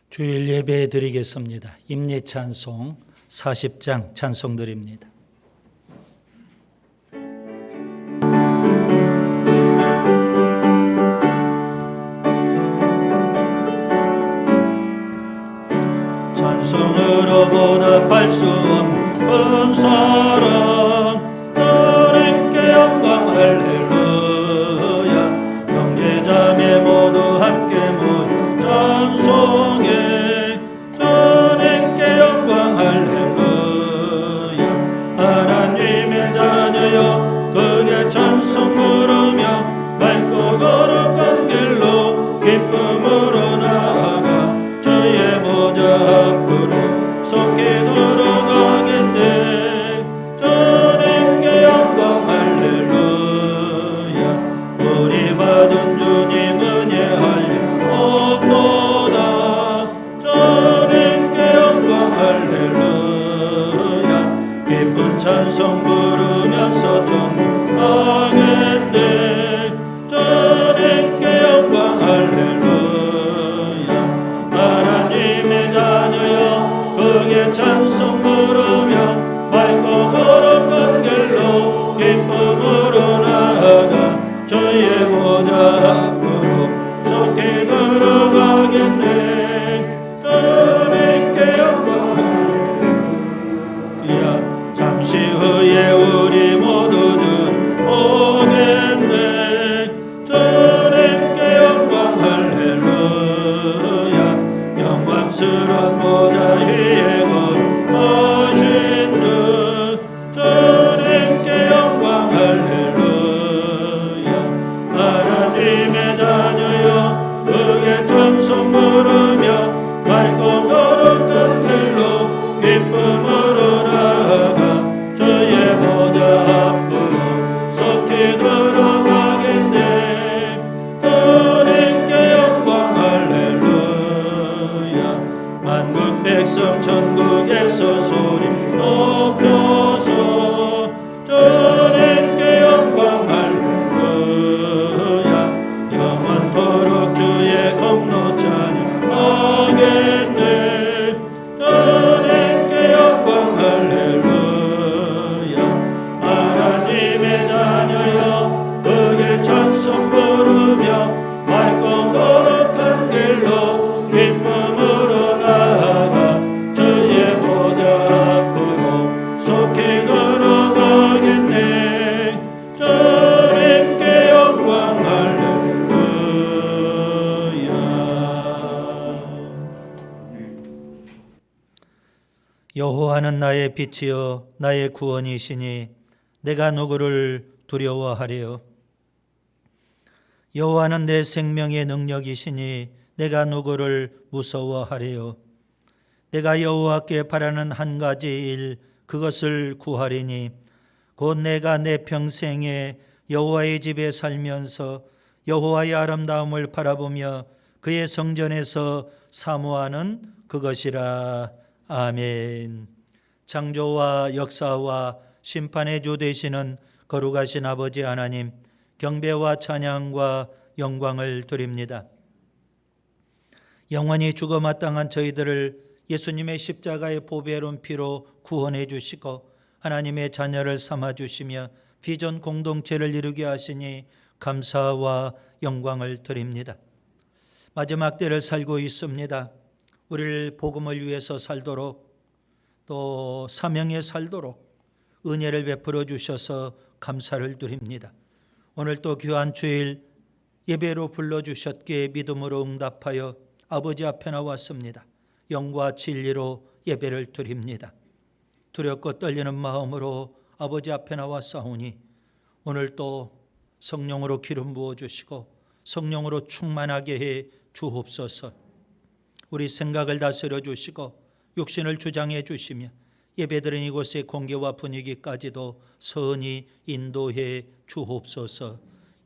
주일 예배 드리겠습니다. 임예찬송 40장 찬송 드립니다. 찬송으로 보답할 수 없는 사랑, 하나님께 영광 할렐루야. 형제자매 모두 함께 모여 찬송해. 하나님께 영광 할렐루야. 하나님의 자녀여 크게 찬송 부르며 맑고 거룩한 길로 기쁨으로 나아가 주의 보좌 앞으로 속히 들어가겠네. 주님께 영광 할렐루야. 우리 받은 주님 은혜할 일 없도다. 주님께 영광 할렐루야. 기쁜 찬송 부르면서 천국 가겠네. 주님께 영광 할렐루야. 하나님의 자녀여 크게 찬송 부르며 맑고 거룩한 길로 기쁨으로 나아가 주의 보좌 앞으로 속히 들어가겠네. 주님께 영광 할렐루야. 잠시 후에 우리 모두들 오겠네. 주님께 영광 할렐루야. 영광스러운 보좌 위에 거하신 주 주님께 영광 할렐루야. 하나님의 자녀여 크게 찬송 부르며 맑고 거룩한 길로 기쁨으로 나아가 주의 보좌 앞으로 속히 들어가겠네. 주님께 영광 할렐루야. 만국 백성 천국에서 소리 높여서 주님께 영광 할렐루야. 영원토록 주의 공로 찬양하겠네. 주님께 영광 할렐루야. 하나님의 자녀여 크게 찬송 부르며 맑고 거룩한 길로 기쁨으로 나아가 주의 보좌 앞으로 속히 들어가겠네. 주님께 영광 할렐루야. 여호와는 나의 빛이요 나의 구원이시니 내가 누구를 두려워하리요. 여호와는 내 생명의 능력이시니 내가 누구를 무서워하리요. 내가 여호와께 바라는 한 가지 일 그것을 구하리니 곧 내가 내 평생에 여호와의 집에 살면서 여호와의 아름다움을 바라보며 그의 성전에서 사모하는 그것이라. 아멘. 창조와 역사와 심판의 주 되시는 거룩하신 아버지 하나님, 경배와 찬양과 영광을 드립니다. 영원히 죽어 마땅한 저희들을 예수님의 십자가의 보배로운 피로 구원해 주시고 하나님의 자녀를 삼아 주시며 비전 공동체를 이루게 하시니 감사와 영광을 드립니다. 마지막 때를 살고 있습니다. 우리를 복음을 위해서 살도록 또 사명에 살도록 은혜를 베풀어 주셔서 감사를 드립니다. 오늘 또 귀한 주일 예배로 불러주셨기에 믿음으로 응답하여 아버지 앞에 나왔습니다. 영과 진리로 예배를 드립니다. 두렵고 떨리는 마음으로 아버지 앞에 나왔사오니 오늘 또 성령으로 기름 부어주시고 성령으로 충만하게 해 주옵소서. 우리 생각을 다스려 주시고 육신을 주장해 주시며 예배드린 이곳의 공개와 분위기까지도 선히 인도해 주옵소서.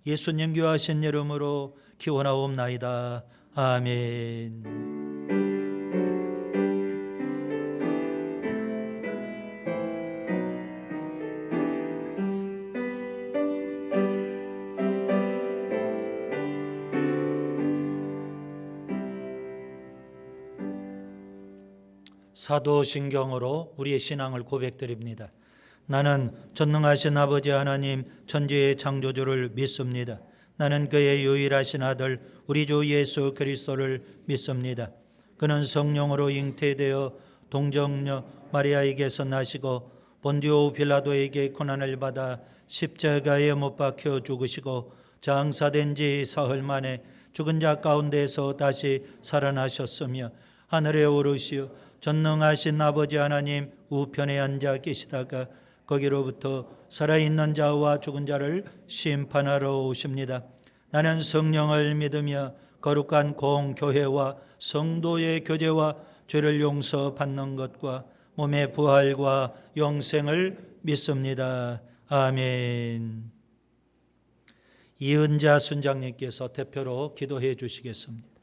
예수님 귀하신 이름으로 기원하옵나이다. 아멘. 사도신경으로 우리의 신앙을 고백드립니다. 나는 전능하신 아버지 하나님 천지의 창조주를 믿습니다. 나는 그의 유일하신 아들 우리 주 예수 그리스도를 믿습니다. 그는 성령으로 잉태되어 동정녀 마리아에게서 나시고 본디오 빌라도에게 고난을 받아 십자가에 못 박혀 죽으시고 장사된 지 사흘 만에 죽은 자 가운데서 다시 살아나셨으며 하늘에 오르시어 전능하신 아버지 하나님 우편에 앉아 계시다가 거기로부터 살아있는 자와 죽은 자를 심판하러 오십니다. 나는 성령을 믿으며 거룩한 공교회와 성도의 교제와 죄를 용서받는 것과 몸의 부활과 영생을 믿습니다. 아멘. 이은자 순장님께서 대표로 기도해 주시겠습니다.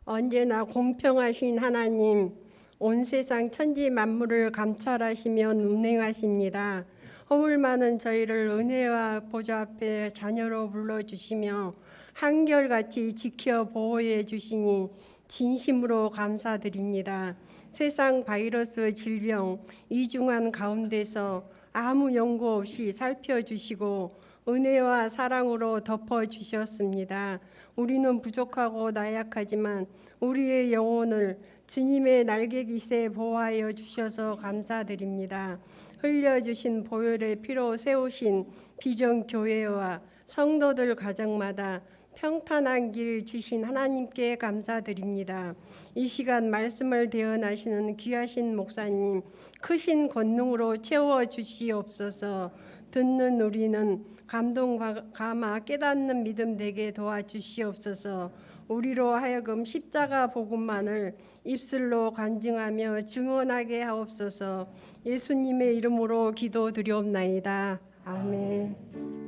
언제나 공평하신 하나님, 온 세상 천지 만물을 감찰하시며 운행하십니다. 허물 많은 저희를 은혜와 보좌 앞에 자녀로 불러주시며 한결같이 지켜 보호해 주시니 진심으로 감사드립니다. 세상 바이러스 질병 이중한 가운데서 아무 연고 없이 살펴주시고 은혜와 사랑으로 덮어주셨습니다. 우리는 부족하고 나약하지만 우리의 영혼을 주님의 날개깃에 보호하여 주셔서 감사드립니다. 흘려주신 보혈의 피로 세우신 비전교회와 성도들 가정마다 평탄한 길 주신 하나님께 감사드립니다. 이 시간 말씀을 대언하시는 귀하신 목사님 크신 권능으로 채워주시옵소서. 듣는 우리는 감동 감아 깨닫는 믿음 되게 도와주시옵소서. 우리로 하여금 십자가 복음만을 입술로 간증하며 증언하게 하옵소서. 예수님의 이름으로 기도드리옵나이다. 아멘.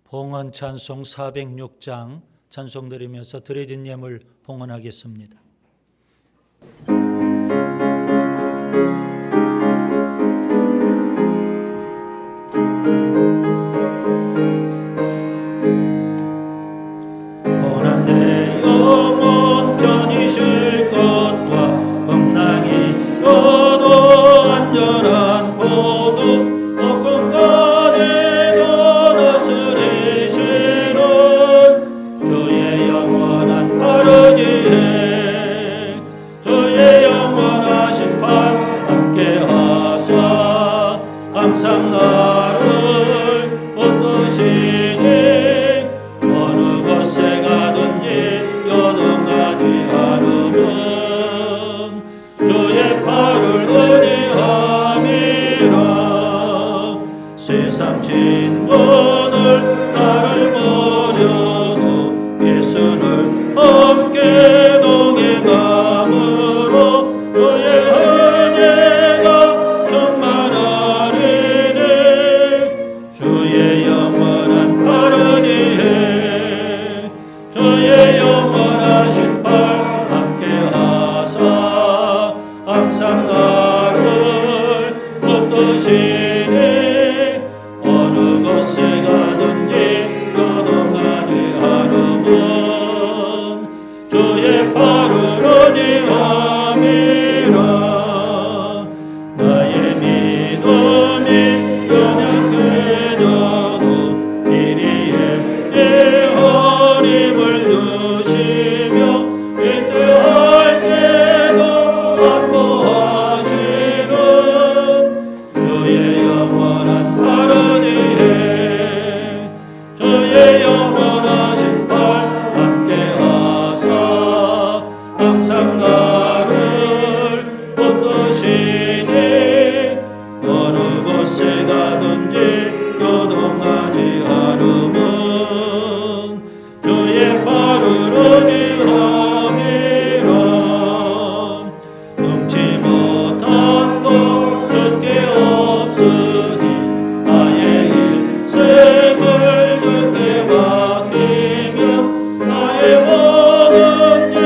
봉헌 찬송 406장 찬송 드리면서 드려진 예물 봉헌하겠습니다. 고난 내 영혼 편히 쉴 것과 음낭이 너도 안전한 보도 항상 나를 붙드시니 어느 곳에 가든지 요동하지 않으면 주의 팔을 의지함이라. 세상 진문을 나를 버려도 예수를 함께 동행함으로 그의 항상 나를 붙드시니 어느 곳에 가든지 요동하지 않으면 주의 팔을 의지함이라. 나의 믿음이 연약해져도 이리에 예언 힘을 주시며 위대할 때도 안보하시는 주의 영원한 팔 어디에 주의 영원하신 팔 함께하사 항상 나를 붙드시니 어느 곳에 가든지 요동하지 않으면 주의 팔을 의지함이라. 게 없으니 나의 일생을 주께 맡기며 나의 모든 짐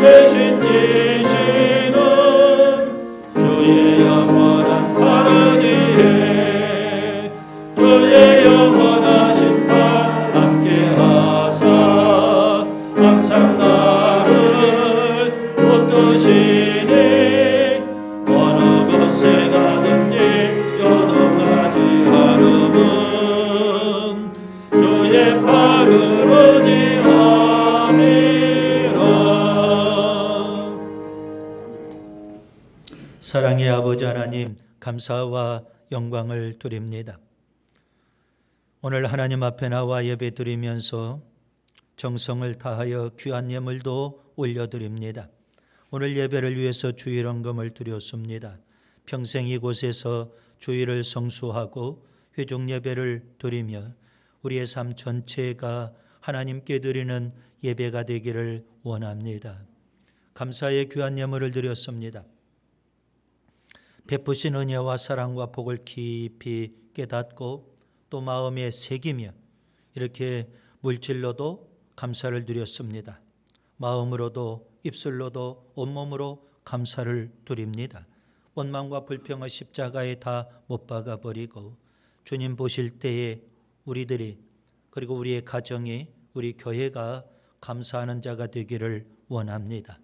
대신 지시는 주의 영원한 바르기에 주의 영원하신 팔 함께 하사 항상 나를 붙드시니 어느 곳에 가든지 요동하지 않음은 주의 팔을 의지함이라. 사랑의 아버지 하나님, 감사와 영광을 드립니다. 오늘 하나님 앞에 나와 예배 드리면서 정성을 다하여 귀한 예물도 올려드립니다. 오늘 예배를 위해서 주일 헌금을 드렸습니다. 평생 이곳에서 주일을 성수하고 회중 예배를 드리며 우리의 삶 전체가 하나님께 드리는 예배가 되기를 원합니다. 감사의 귀한 예물을 드렸습니다. 베푸신 은혜와 사랑과 복을 깊이 깨닫고 또 마음에 새기며 이렇게 물질로도 감사를 드렸습니다. 마음으로도 입술로도 온몸으로 감사를 드립니다. 원망과 불평을 십자가에 다 못 박아 버리고 주님 보실 때에 우리들이 그리고 우리의 가정이 우리 교회가 감사하는 자가 되기를 원합니다.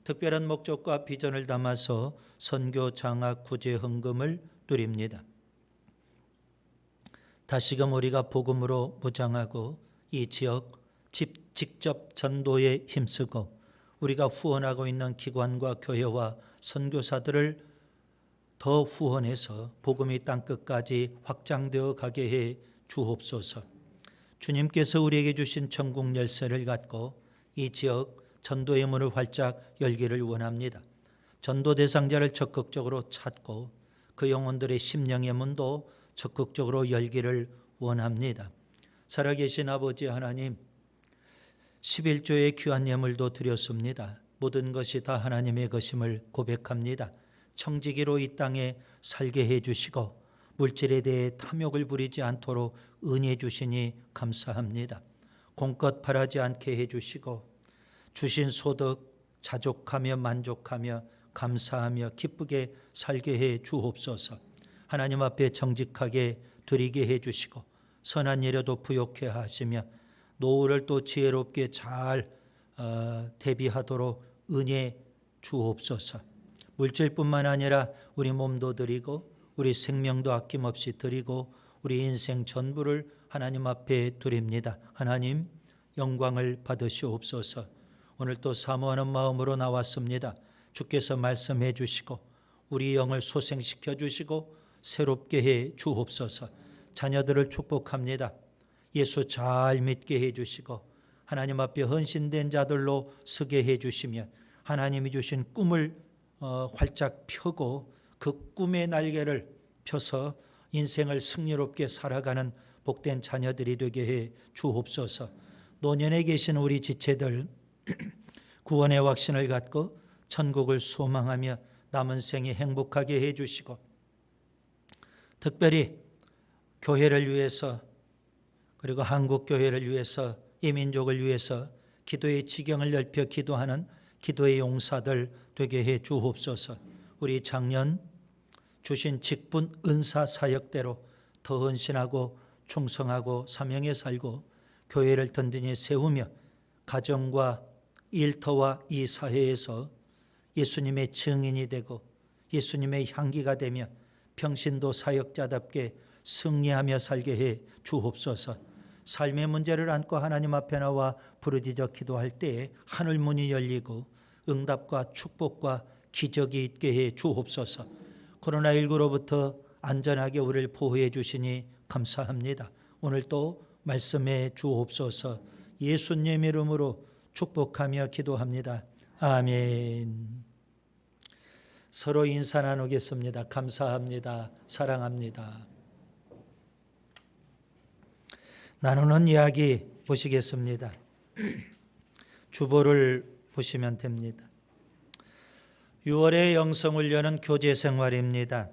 특별한 목적과 비전을 담아서 선교 장학 구제 헌금을 드립니다. 다시금 우리가 복음으로 무장하고 이 지역 직접 전도에 힘쓰고 우리가 후원하고 있는 기관과 교회와 선교사들을 더 후원해서 복음이 땅끝까지 확장되어 가게 해 주옵소서. 주님께서 우리에게 주신 천국 열쇠를 갖고 이 지역 전도의 문을 활짝 열기를 원합니다. 전도 대상자를 적극적으로 찾고 그 영혼들의 심령의 문도 적극적으로 열기를 원합니다. 살아계신 아버지 하나님, 11조의 귀한 예물도 드렸습니다. 모든 것이 다 하나님의 것임을 고백합니다. 청지기로 이 땅에 살게 해주시고 물질에 대해 탐욕을 부리지 않도록 은혜 주시니 감사합니다. 공껏 바라지 않게 해주시고 주신 소득 자족하며 만족하며 감사하며 기쁘게 살게 해 주옵소서. 하나님 앞에 정직하게 드리게 해주시고 선한 일에도 부욕해 하시며 노후를 또 지혜롭게 잘 대비하도록 은혜 주옵소서. 물질뿐만 아니라 우리 몸도 드리고 우리 생명도 아낌없이 드리고 우리 인생 전부를 하나님 앞에 드립니다. 하나님 영광을 받으시옵소서. 오늘 또 사모하는 마음으로 나왔습니다. 주께서 말씀해 주시고 우리 영을 소생시켜 주시고 새롭게 해 주옵소서. 자녀들을 축복합니다. 예수 잘 믿게 해 주시고 하나님 앞에 헌신된 자들로 서게 해 주시며 하나님이 주신 꿈을 활짝 펴고 그 꿈의 날개를 펴서 인생을 승리롭게 살아가는 복된 자녀들이 되게 해 주옵소서. 노년에 계신 우리 지체들 구원의 확신을 갖고 천국을 소망하며 남은 생에 행복하게 해 주시고 특별히 교회를 위해서 그리고 한국 교회를 위해서 이 민족을 위해서 기도의 지경을 넓혀 기도하는 기도의 용사들 되게 해 주옵소서. 우리 작년 주신 직분 은사 사역대로 더 헌신하고 충성하고 사명에 살고 교회를 든든히 세우며 가정과 일터와 이 사회에서 예수님의 증인이 되고 예수님의 향기가 되며 평신도 사역자답게 승리하며 살게 해 주옵소서. 삶의 문제를 안고 하나님 앞에 나와 부르짖어 기도할 때에 하늘 문이 열리고 응답과 축복과 기적이 있게 해 주옵소서. 코로나19로부터 안전하게 우리를 보호해 주시니 감사합니다. 오늘 또 말씀해 주옵소서. 예수님 이름으로 축복하며 기도합니다. 아멘. 서로 인사 나누겠습니다. 감사합니다. 사랑합니다. 나누는 이야기 보시겠습니다. 주보를 보시면 됩니다. 6월의 영성훈련은 교제 생활입니다.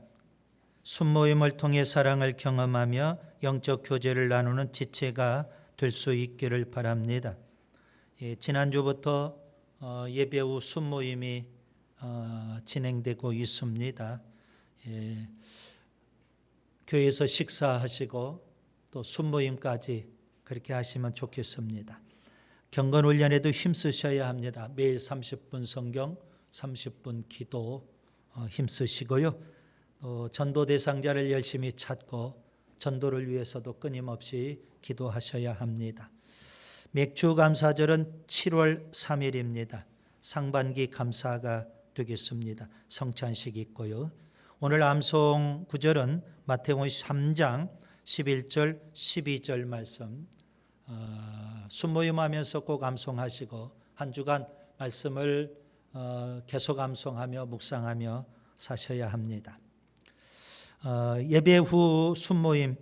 순모임을 통해 사랑을 경험하며 영적 교제를 나누는 지체가 될 수 있기를 바랍니다. 지난주부터 예배 후 순모임이 진행되고 있습니다. 교회에서 식사하시고 또 순모임까지 그렇게 하시면 좋겠습니다. 경건훈련에도 힘쓰셔야 합니다. 매일 30분 성경, 30분 기도 힘쓰시고요. 또 전도 대상자를 열심히 찾고 전도를 위해서도 끊임없이 기도하셔야 합니다. 맥주 감사절은 7월 3일입니다. 상반기 감사가 되겠습니다. 성찬식 있고요. 오늘 암송 구절은 마태복음 3장 11절 12절 말씀, 순모임하면서 꼭 암송하시고 한 주간 말씀을 계속 암송하며 묵상하며 사셔야 합니다. 예배 후 순모임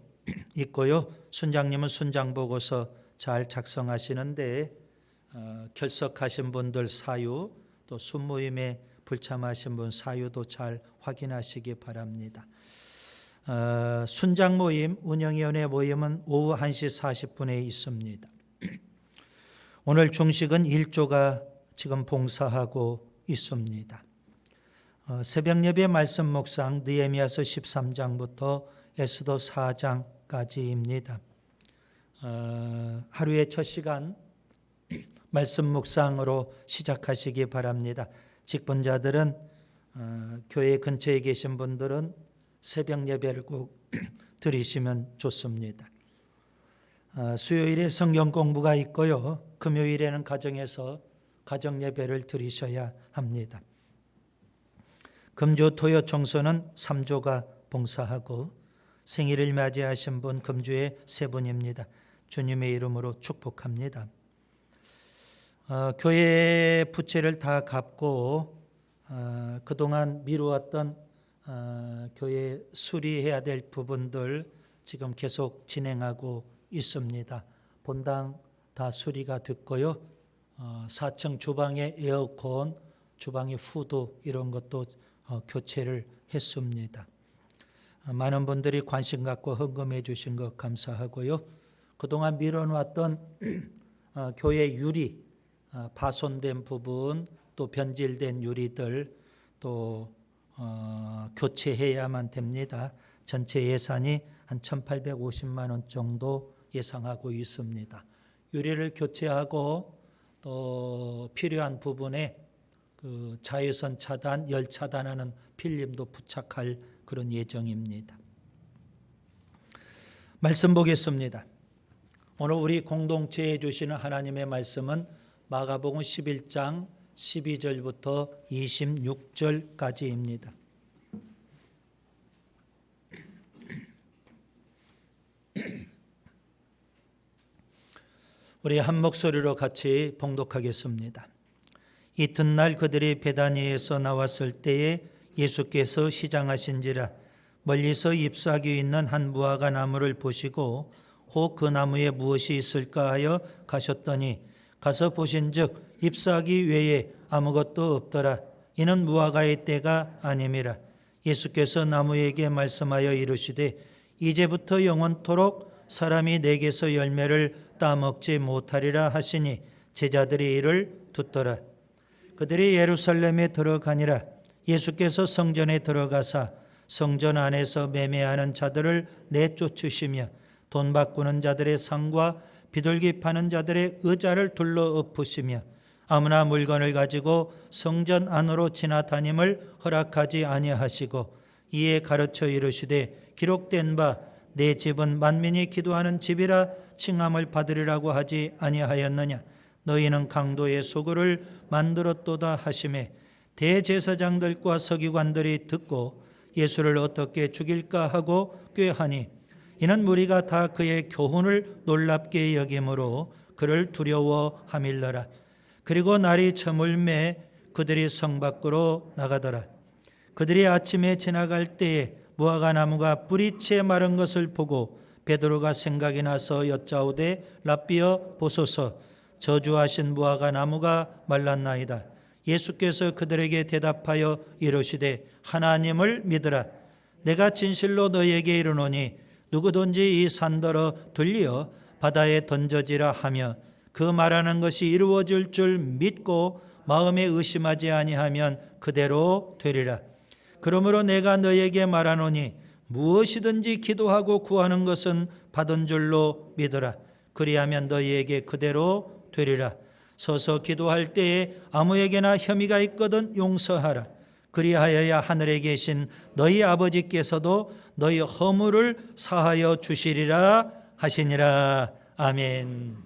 있고요. 순장님은 순장보고서 잘 작성하시는데 결석하신 분들 사유, 또 순모임에 불참하신 분 사유도 잘 확인하시기 바랍니다. 순장 모임, 운영위원회 모임은 오후 1시 40분에 있습니다. 오늘 중식은 1조가 지금 봉사하고 있습니다. 새벽 예배 말씀 묵상 느헤미야서 13장부터 에스더 4장까지입니다. 하루의 첫 시간 말씀 묵상으로 시작하시기 바랍니다. 직분자들은 교회 근처에 계신 분들은 새벽 예배를 꼭 드리시면 좋습니다. 수요일에 성경 공부가 있고요. 금요일에는 가정에서 가정 예배를 드리셔야 합니다. 금주 토요 청소는 3조가 봉사하고 생일을 맞이하신 분 금주에 3분입니다. 주님의 이름으로 축복합니다. 교회 부채를 다 갚고 그동안 미루었던 교회 수리해야 될 부분들 지금 계속 진행하고 있습니다. 본당 다 수리가 됐고요. 4층 주방의 에어컨, 주방의 후드 이런 것도 교체를 했습니다. 많은 분들이 관심 갖고 헌금해 주신 것 감사하고요. 그동안 미뤄놨던 교회 유리, 파손된 부분, 또 변질된 유리들 또 교체해야만 됩니다. 전체 예산이 한 1,850만 원 정도 예상하고 있습니다. 유리를 교체하고 또 필요한 부분에 그 자외선 차단, 열 차단하는 필름도 부착할 그런 예정입니다. 말씀 보겠습니다. 오늘 우리 공동체에 주시는 하나님의 말씀은 마가복음 11장 12절부터 26절까지입니다. 우리 한 목소리로 같이 봉독하겠습니다. 이튿날 그들이 베다니에서 나왔을 때에 예수께서 시장하신지라 멀리서 잎사귀 있는 한 무화과 나무를 보시고 혹 그 나무에 무엇이 있을까 하여 가셨더니 가서 보신즉 잎사귀 외에 아무것도 없더라. 이는 무화과의 때가 아님이라. 예수께서 나무에게 말씀하여 이르시되 이제부터 영원토록 사람이 내게서 열매를 따먹지 못하리라 하시니 제자들이 이를 듣더라. 그들이 예루살렘에 들어가니라. 예수께서 성전에 들어가사 성전 안에서 매매하는 자들을 내쫓으시며 돈 바꾸는 자들의 상과 비둘기 파는 자들의 의자를 둘러 엎으시며 아무나 물건을 가지고 성전 안으로 지나다님을 허락하지 아니하시고 이에 가르쳐 이르시되 기록된 바 내 집은 만민이 기도하는 집이라 칭함을 받으리라고 하지 아니하였느냐. 너희는 강도의 소굴을 만들었도다 하시매 대제사장들과 서기관들이 듣고 예수를 어떻게 죽일까 하고 꾀하니 이는 무리가 다 그의 교훈을 놀랍게 여김으로 그를 두려워함일러라. 그리고 날이 저물매 그들이 성 밖으로 나가더라. 그들이 아침에 지나갈 때에 무화과 나무가 뿌리채 마른 것을 보고 베드로가 생각이 나서 여짜오되 랍비여 보소서 저주하신 무화과 나무가 말랐나이다. 예수께서 그들에게 대답하여 이르시되 하나님을 믿으라. 내가 진실로 너희에게 이르노니 누구든지 이 산더러 들리어 바다에 던져지라 하며 그 말하는 것이 이루어질 줄 믿고 마음에 의심하지 아니하면 그대로 되리라. 그러므로 내가 너희에게 말하노니 무엇이든지 기도하고 구하는 것은 받은 줄로 믿어라. 그리하면 너희에게 그대로 되리라. 서서 기도할 때에 아무에게나 혐의가 있거든 용서하라. 그리하여야 하늘에 계신 너희 아버지께서도 너희 허물을 사하여 주시리라 하시니라. 아멘.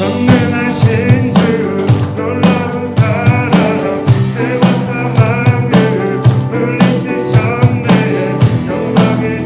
전능하신 주 놀라운 사랑 세와 사망을 물리치셨네 영광의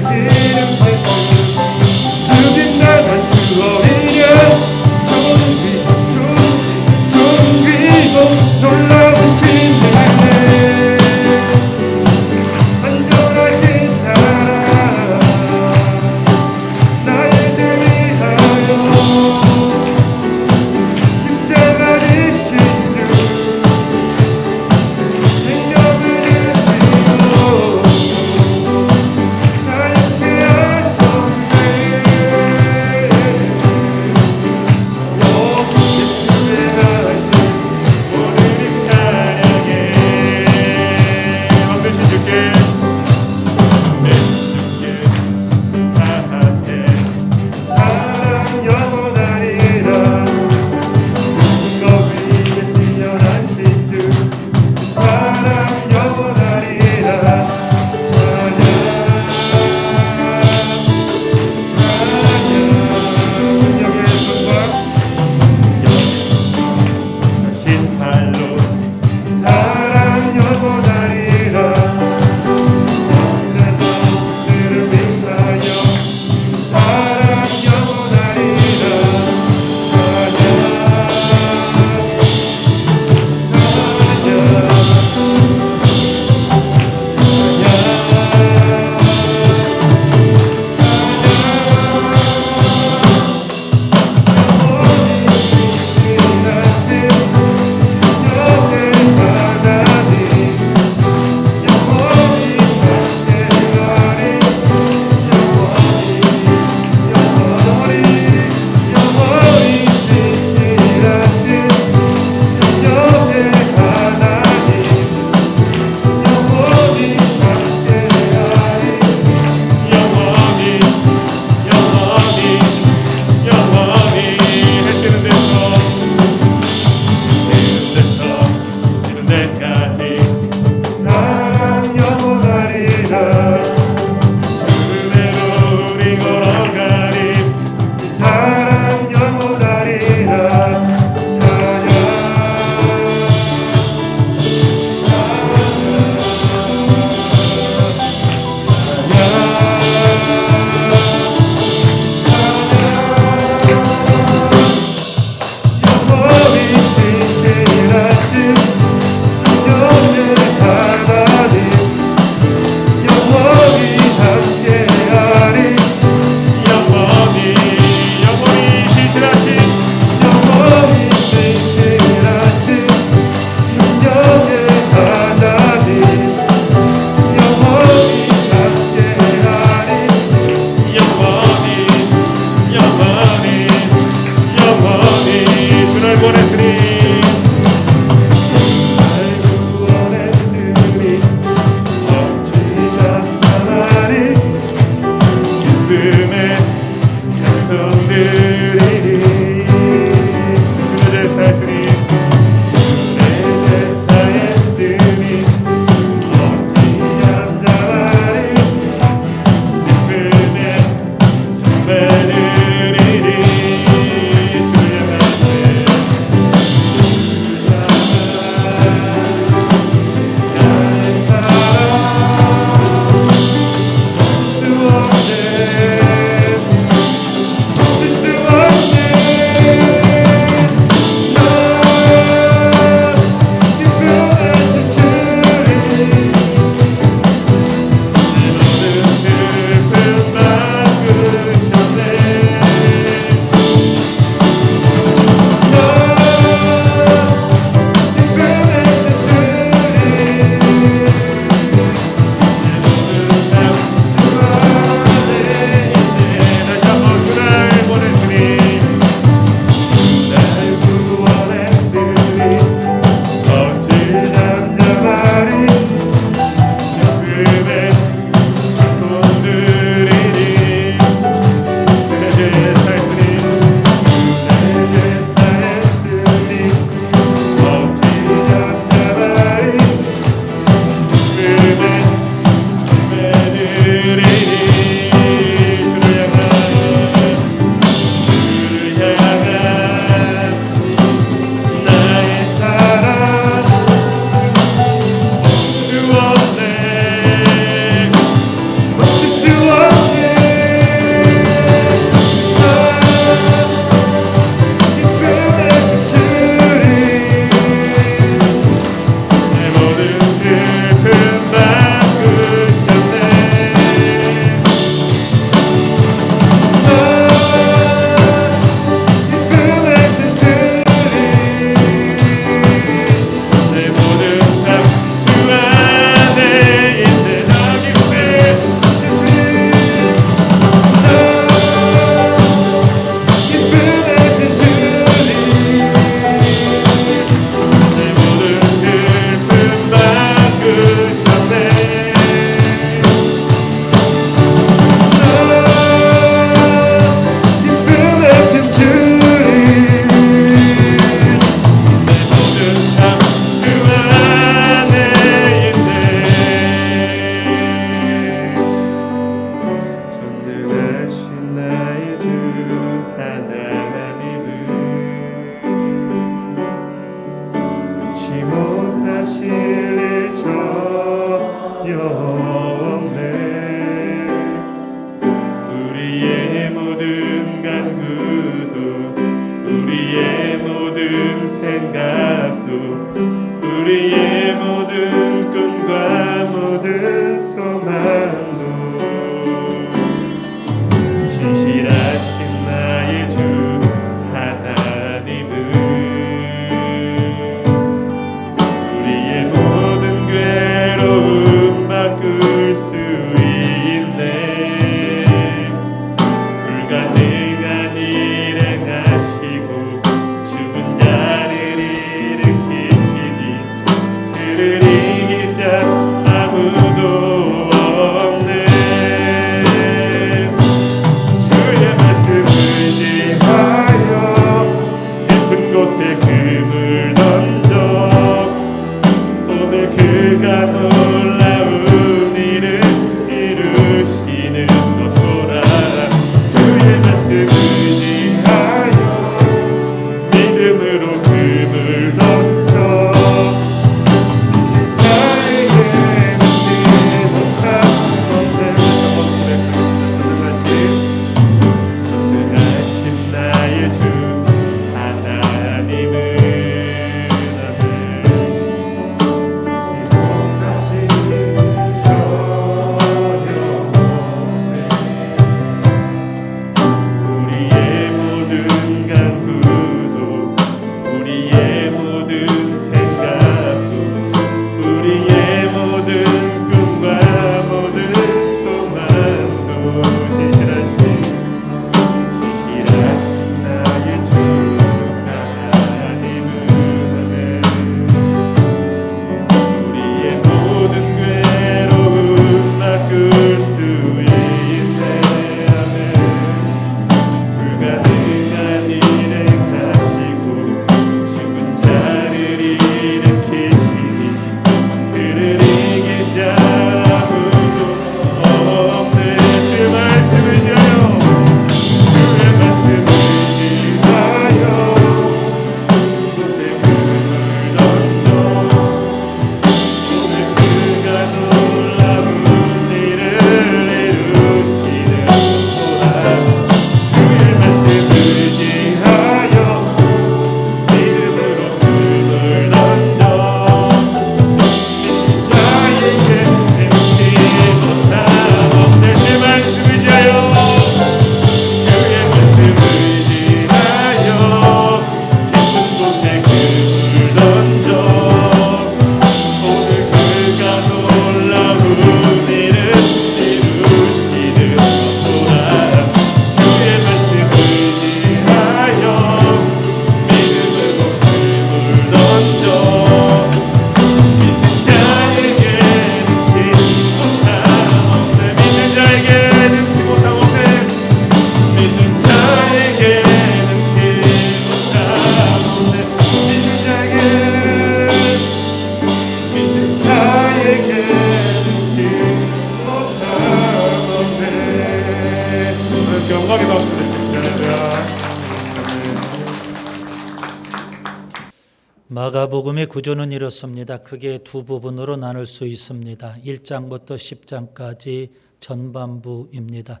마가복음의 구조는 이렇습니다. 크게 두 부분으로 나눌 수 있습니다. 1장부터 10장까지 전반부입니다.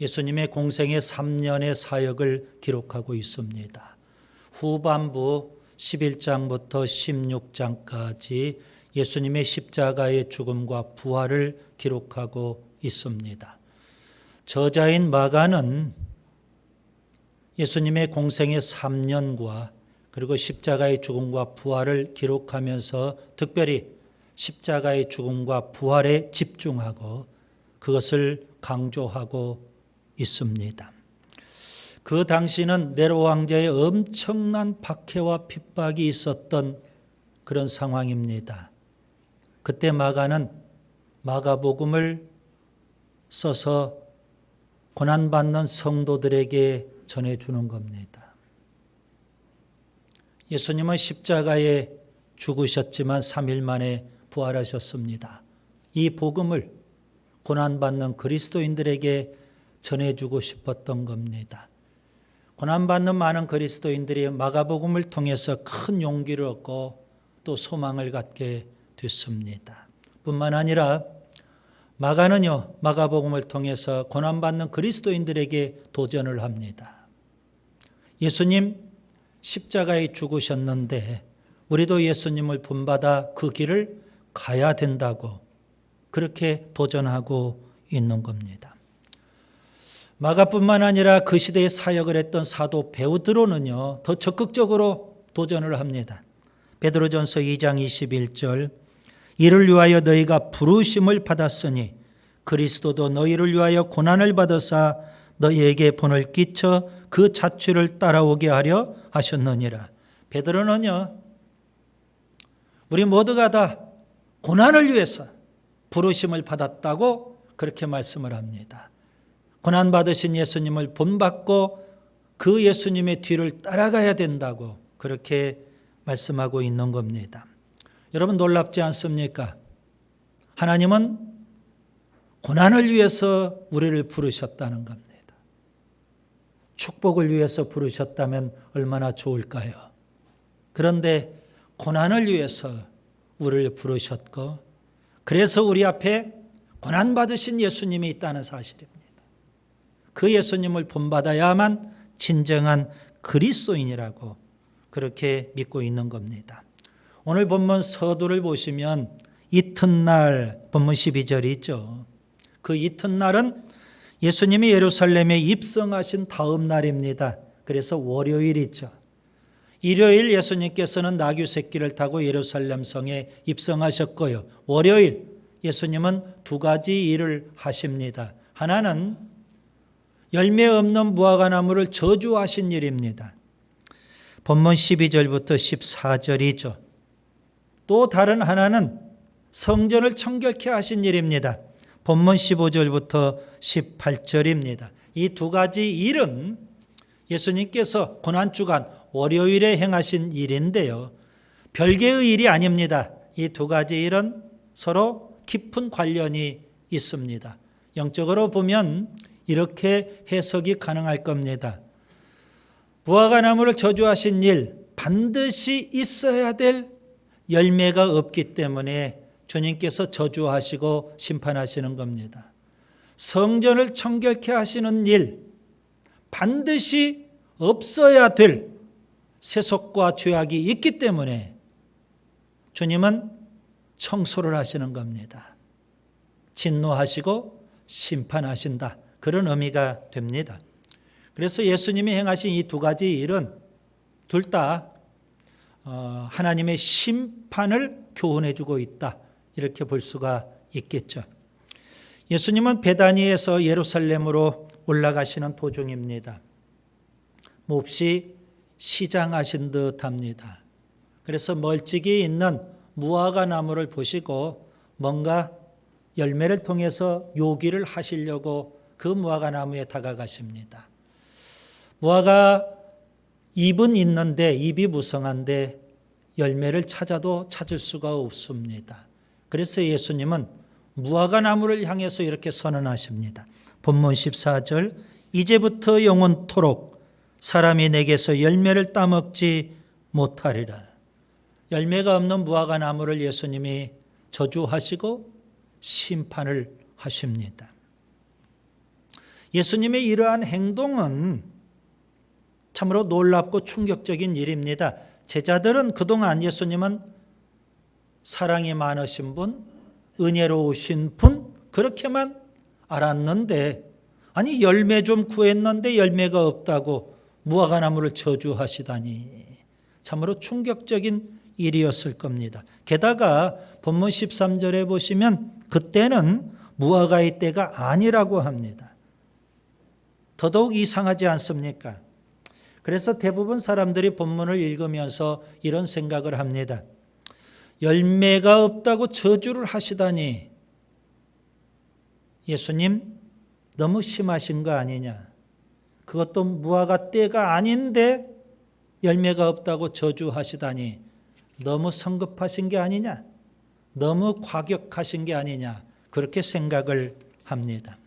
예수님의 공생의 3년의 사역을 기록하고 있습니다. 후반부 11장부터 16장까지 예수님의 십자가의 죽음과 부활을 기록하고 있습니다. 저자인 마가는 예수님의 공생의 3년과 그리고 십자가의 죽음과 부활을 기록하면서 특별히 십자가의 죽음과 부활에 집중하고 그것을 강조하고 있습니다. 그 당시는 네로 왕자의 엄청난 박해와 핍박이 있었던 그런 상황입니다. 그때 마가는 마가복음을 써서 고난받는 성도들에게 전해주는 겁니다. 예수님은 십자가에 죽으셨지만 3일 만에 부활하셨습니다. 이 복음을 고난받는 그리스도인들에게 전해주고 싶었던 겁니다. 고난받는 많은 그리스도인들이 마가복음을 통해서 큰 용기를 얻고 또 소망을 갖게 됐습니다. 뿐만 아니라 마가는요, 마가복음을 통해서 고난받는 그리스도인들에게 도전을 합니다. 예수님 십자가에 죽으셨는데 우리도 예수님을 본받아 그 길을 가야 된다고 그렇게 도전하고 있는 겁니다. 마가뿐만 아니라 그 시대에 사역을 했던 사도 베드로는요, 더 적극적으로 도전을 합니다. 베드로전서 2장 21절, 이를 위하여 너희가 부르심을 받았으니 그리스도도 너희를 위하여 고난을 받으사 너희에게 본을 끼쳐 그 자취를 따라오게 하려 하셨느니라. 베드로는요, 우리 모두가 다 고난을 위해서 부르심을 받았다고 그렇게 말씀을 합니다. 고난받으신 예수님을 본받고 그 예수님의 뒤를 따라가야 된다고 그렇게 말씀하고 있는 겁니다. 여러분 놀랍지 않습니까? 하나님은 고난을 위해서 우리를 부르셨다는 겁니다. 축복을 위해서 부르셨다면 얼마나 좋을까요? 그런데 고난을 위해서 우리를 부르셨고 그래서 우리 앞에 고난받으신 예수님이 있다는 사실입니다. 그 예수님을 본받아야만 진정한 그리스도인이라고 그렇게 믿고 있는 겁니다. 오늘 본문 서두를 보시면 이튿날 본문 12절이 있죠. 그 이튿날은 예수님이 예루살렘에 입성하신 다음 날입니다. 그래서 월요일이죠. 일요일 예수님께서는 나귀 새끼를 타고 예루살렘 성에 입성하셨고요. 월요일 예수님은 두 가지 일을 하십니다. 하나는 열매 없는 무화과나무를 저주하신 일입니다. 본문 12절부터 14절이죠. 또 다른 하나는 성전을 청결케 하신 일입니다. 본문 15절부터 18절입니다. 이 두 가지 일은 예수님께서 고난주간 월요일에 행하신 일인데요. 별개의 일이 아닙니다. 이 두 가지 일은 서로 깊은 관련이 있습니다. 영적으로 보면 이렇게 해석이 가능할 겁니다. 무화과나무를 저주하신 일, 반드시 있어야 될 열매가 없기 때문에 주님께서 저주하시고 심판하시는 겁니다. 성전을 청결케 하시는 일, 반드시 없어야 될 세속과 죄악이 있기 때문에 주님은 청소를 하시는 겁니다. 진노하시고 심판하신다. 그런 의미가 됩니다. 그래서 예수님이 행하신 이 두 가지 일은 둘 다 하나님의 심판을 교훈해 주고 있다. 이렇게 볼 수가 있겠죠. 예수님은 베다니에서 예루살렘으로 올라가시는 도중입니다. 몹시 시장하신 듯합니다. 그래서 멀찍이 있는 무화과 나무를 보시고 뭔가 열매를 통해서 요기를 하시려고 그 무화과 나무에 다가가십니다. 무화과 잎은 있는데 잎이 무성한데 열매를 찾아도 찾을 수가 없습니다. 그래서 예수님은 무화과 나무를 향해서 이렇게 선언하십니다. 본문 14절, 이제부터 영원토록 사람이 내게서 열매를 따먹지 못하리라. 열매가 없는 무화과 나무를 예수님이 저주하시고 심판을 하십니다. 예수님의 이러한 행동은 참으로 놀랍고 충격적인 일입니다. 제자들은 그동안 예수님은 사랑이 많으신 분, 은혜로우신 분 그렇게만 알았는데, 아니 열매 좀 구했는데 열매가 없다고 무화과 나무를 저주하시다니 참으로 충격적인 일이었을 겁니다. 게다가 본문 13절에 보시면 그때는 무화과의 때가 아니라고 합니다. 더더욱 이상하지 않습니까? 그래서 대부분 사람들이 본문을 읽으면서 이런 생각을 합니다. 열매가 없다고 저주를 하시다니 예수님 너무 심하신 거 아니냐. 그것도 무화과 때가 아닌데 열매가 없다고 저주하시다니 너무 성급하신 게 아니냐. 너무 과격하신 게 아니냐. 그렇게 생각을 합니다.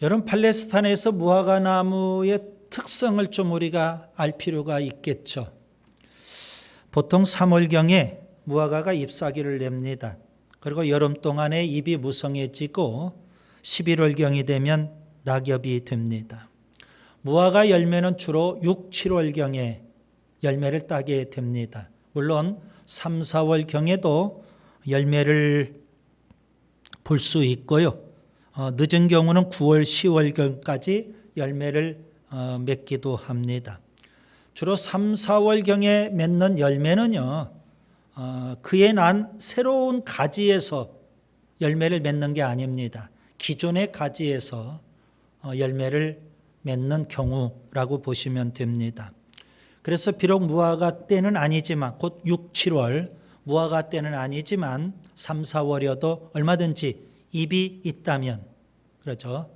여러분, 팔레스타인에서 무화과 나무의 특성을 좀 우리가 알 필요가 있겠죠. 보통 3월경에 무화과가 잎사귀를 냅니다. 그리고 여름 동안에 잎이 무성해지고 11월경이 되면 낙엽이 됩니다. 무화과 열매는 주로 6, 7월경에 열매를 따게 됩니다. 물론 3, 4월경에도 열매를 볼 수 있고요. 늦은 경우는 9월, 10월경까지 열매를 맺기도 합니다. 주로 3, 4월경에 맺는 열매는요, 그에 난 새로운 가지에서 열매를 맺는 게 아닙니다. 기존의 가지에서 열매를 맺는 경우라고 보시면 됩니다. 그래서 비록 무화과 때는 아니지만 곧 6, 7월 무화과 때는 아니지만 3, 4월이어도 얼마든지 잎이 있다면 그렇죠.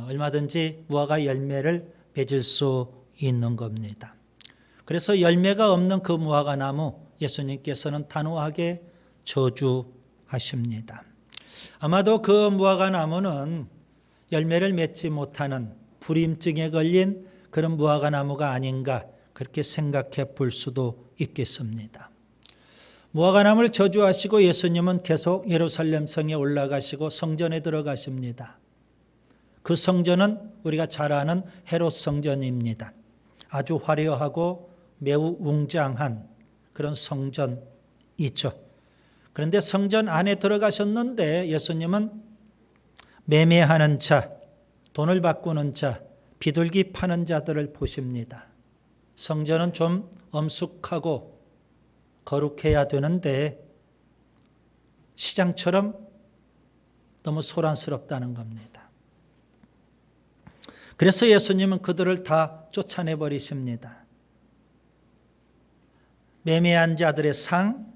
얼마든지 무화과 열매를 맺을 수 있는 겁니다. 그래서 열매가 없는 그 무화과 나무 예수님께서는 단호하게 저주하십니다. 아마도 그 무화과 나무는 열매를 맺지 못하는 불임증에 걸린 그런 무화과 나무가 아닌가 그렇게 생각해 볼 수도 있겠습니다. 무화과 나무를 저주하시고 예수님은 계속 예루살렘 성에 올라가시고 성전에 들어가십니다. 그 성전은 우리가 잘 아는 헤롯 성전입니다. 아주 화려하고 매우 웅장한 그런 성전이죠. 그런데 성전 안에 들어가셨는데 예수님은 매매하는 자, 돈을 바꾸는 자, 비둘기 파는 자들을 보십니다. 성전은 좀 엄숙하고 거룩해야 되는데 시장처럼 너무 소란스럽다는 겁니다. 그래서 예수님은 그들을 다 쫓아내버리십니다. 매매한 자들의 상,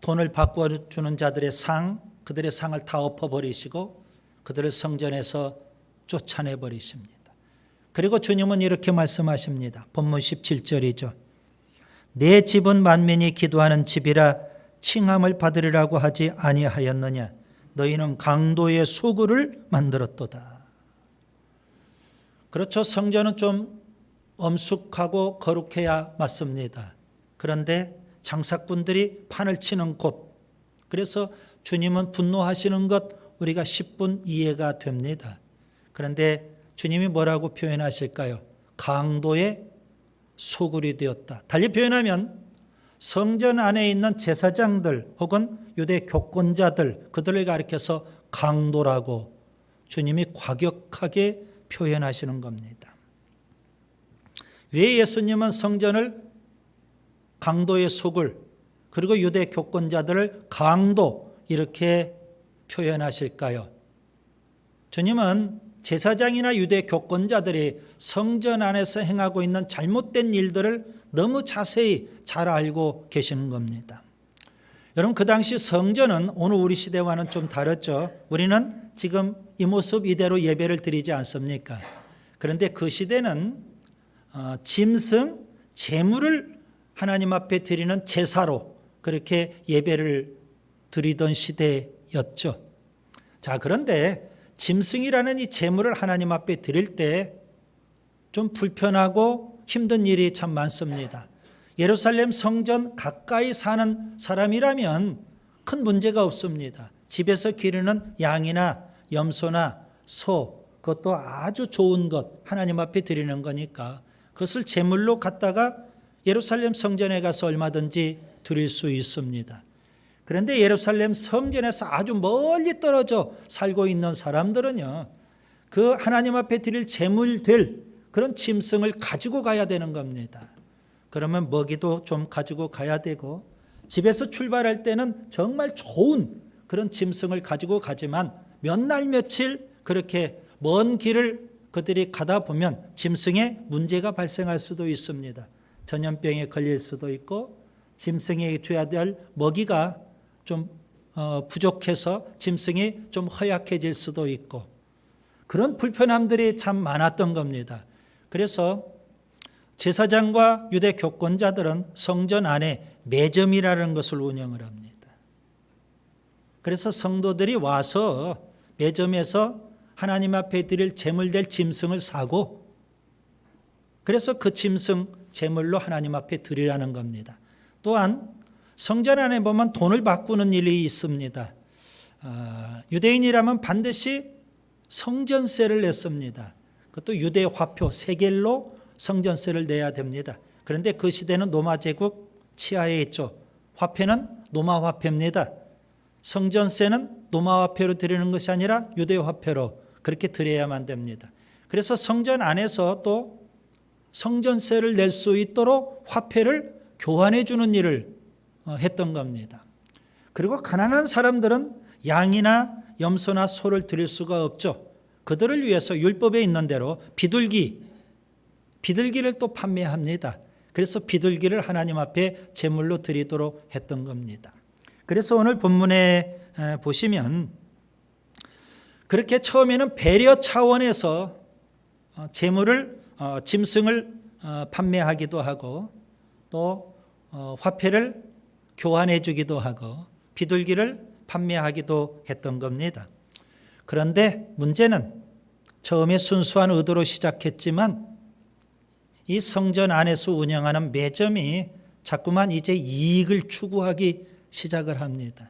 돈을 바꿔주는 자들의 상, 그들의 상을 다 엎어버리시고 그들을 성전에서 쫓아내버리십니다. 그리고 주님은 이렇게 말씀하십니다. 본문 17절이죠. 내 집은 만민이 기도하는 집이라 칭함을 받으리라고 하지 아니하였느냐. 너희는 강도의 소굴을 만들었도다. 그렇죠. 성전은 좀 엄숙하고 거룩해야 맞습니다. 그런데 장사꾼들이 판을 치는 곳, 그래서 주님은 분노하시는 것 우리가 10분 이해가 됩니다. 그런데 주님이 뭐라고 표현하실까요? 강도의 소굴이 되었다. 달리 표현하면 성전 안에 있는 제사장들 혹은 유대 교권자들, 그들을 가리켜서 강도라고 주님이 과격하게 표현하시는 겁니다. 왜 예수님은 성전을 강도의 소굴, 그리고 유대 교권자들을 강도 이렇게 표현하실까요? 주님은 제사장이나 유대 교권자들이 성전 안에서 행하고 있는 잘못된 일들을 너무 자세히 잘 알고 계시는 겁니다. 여러분, 그 당시 성전은 오늘 우리 시대와는 좀 다르죠. 우리는 지금 이 모습 이대로 예배를 드리지 않습니까? 그런데 그 시대는 짐승, 제물을 하나님 앞에 드리는 제사로 그렇게 예배를 드리던 시대였죠. 자, 그런데 짐승이라는 이 제물을 하나님 앞에 드릴 때 좀 불편하고 힘든 일이 참 많습니다. 예루살렘 성전 가까이 사는 사람이라면 큰 문제가 없습니다. 집에서 기르는 양이나 염소나 소, 그것도 아주 좋은 것 하나님 앞에 드리는 거니까 그것을 제물로 갖다가 예루살렘 성전에 가서 얼마든지 드릴 수 있습니다. 그런데 예루살렘 성전에서 아주 멀리 떨어져 살고 있는 사람들은요, 그 하나님 앞에 드릴 제물 될 그런 짐승을 가지고 가야 되는 겁니다. 그러면 먹이도 좀 가지고 가야 되고, 집에서 출발할 때는 정말 좋은 그런 짐승을 가지고 가지만 몇 날 며칠 그렇게 먼 길을 그들이 가다 보면 짐승에 문제가 발생할 수도 있습니다. 전염병에 걸릴 수도 있고, 짐승에게 줘야 될 먹이가 좀 부족해서 짐승이 좀 허약해질 수도 있고, 그런 불편함들이 참 많았던 겁니다. 그래서 제사장과 유대 교권자들은 성전 안에 매점이라는 것을 운영을 합니다. 그래서 성도들이 와서 매점에서 하나님 앞에 드릴 제물될 짐승을 사고, 그래서 그 짐승 제물로 하나님 앞에 드리라는 겁니다. 또한 성전 안에 보면 돈을 바꾸는 일이 있습니다. 유대인이라면 반드시 성전세를 냈습니다. 그것도 유대 화표 세겔로 성전세를 내야 됩니다. 그런데 그 시대는 로마 제국 치하에 있죠. 화폐는 로마 화폐입니다. 성전세는 로마 화폐로 드리는 것이 아니라 유대 화폐로 그렇게 드려야만 됩니다. 그래서 성전 안에서 또 성전세를 낼 수 있도록 화폐를 교환해 주는 일을 했던 겁니다. 그리고 가난한 사람들은 양이나 염소나 소를 드릴 수가 없죠. 그들을 위해서 율법에 있는 대로 비둘기를 또 판매합니다. 그래서 비둘기를 하나님 앞에 제물로 드리도록 했던 겁니다. 그래서 오늘 본문에 보시면 그렇게 처음에는 배려 차원에서 짐승을 판매하기도 하고, 또 화폐를 교환해 주기도 하고 비둘기를 판매하기도 했던 겁니다. 그런데 문제는 처음에 순수한 의도로 시작했지만 이 성전 안에서 운영하는 매점이 자꾸만 이제 이익을 추구하기 시작을 합니다.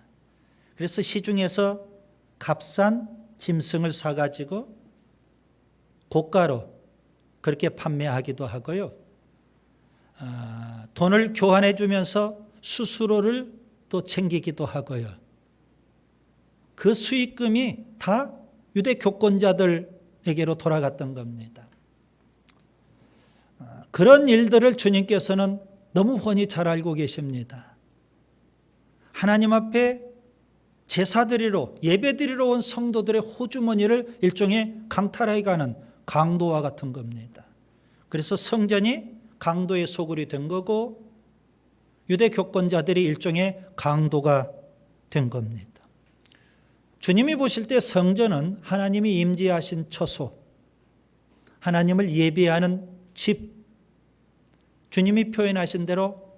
그래서 시중에서 값싼 짐승을 사가지고 고가로 그렇게 판매하기도 하고요. 돈을 교환해 주면서 수수료를 또 챙기기도 하고요. 그 수익금이 다 유대 교권자들에게로 돌아갔던 겁니다. 그런 일들을 주님께서는 너무 훤히 잘 알고 계십니다. 하나님 앞에 제사드리러 예배드리러 온 성도들의 호주머니를 일종의 강탈해가는 강도와 같은 겁니다. 그래서 성전이 강도의 소굴이 된 거고 유대 교권자들이 일종의 강도가 된 겁니다. 주님이 보실 때 성전은 하나님이 임재하신 처소, 하나님을 예배하는 집, 주님이 표현하신 대로